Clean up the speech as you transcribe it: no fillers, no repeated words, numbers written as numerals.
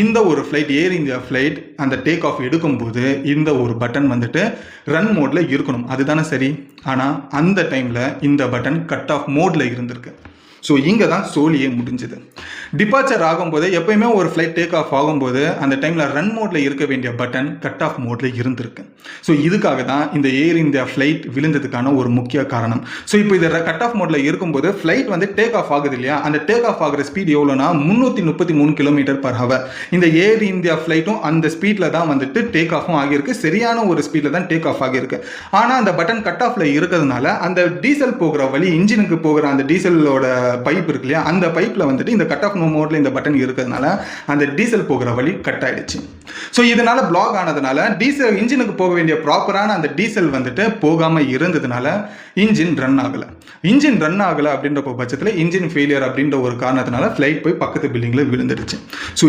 இந்த ஒரு ஃப்ளைட் ஏர் India flight அந்த டேக் ஆஃப் எடுக்கும்போது இந்த ஒரு பட்டன் வந்துட்டு ரன் மோடில் இருக்கணும், அதுதானே சரி. ஆனால் அந்த டைமில் இந்த பட்டன் கட் ஆஃப் மோடில் இருந்திருக்கு. ஸோ இங்கே தான் சோழியே முடிஞ்சுது. டிபார்ச்சர் ஆகும்போது எப்பயுமே ஒரு ஃப்ளைட் டேக் ஆஃப் ஆகும்போது அந்த டைமில் ரன் மோடில் இருக்க வேண்டிய பட்டன் கட் ஆஃப் மோடில் இருந்திருக்கு. ஸோ இதுக்காக தான் இந்த ஏர் இந்தியா ஃப்ளைட் விழுந்ததுக்கான ஒரு முக்கிய காரணம். ஸோ இப்போ இது கட் ஆஃப் மோடில் இருக்கும்போது ஃப்ளைட் வந்து டேக் ஆஃப் ஆகுது இல்லையா, அந்த டேக் ஆஃப் ஆகிற ஸ்பீட் எவ்வளோனா 333 km/h. இந்த ஏர் இந்தியா ஃப்ளைட்டும் அந்த ஸ்பீடில் தான் வந்துட்டு டேக் ஆஃபும் ஆகியிருக்கு, சரியான ஒரு ஸ்பீடில் தான் டேக் ஆஃப் ஆகியிருக்கு. ஆனால் அந்த பட்டன் கட் ஆஃபில் இருக்கிறதுனால அந்த டீசல் போகிற வழி, இன்ஜினுக்கு போகிற அந்த டீசலோட பைப் இருக்கு இல்லையா, அந்த பைப்பில் வந்துட்டு இந்த கட் ஆஃப் மோட்ல இந்த பட்டன் இருக்கிறதுனால அந்த டீசல் போகிற வழி கட் ஆயிடுச்சு. ஸோ இதனால பிளாக் ஆனதுனால டீசல் இன்ஜினுக்கு போக வேண்டிய ப்ராப்பரான அந்த டீசல் வந்துட்டு போகாம இருந்ததுனால இன்ஜின் ரன் ஆகலை அப்படின்ற பட்சத்தில் இன்ஜின் ஃபெயிலியர் அப்படின்ற ஒரு காரணத்தினால ஃப்ளைட் போய் பக்கத்து பில்டிங்கில் விழுந்துடுச்சு. ஸோ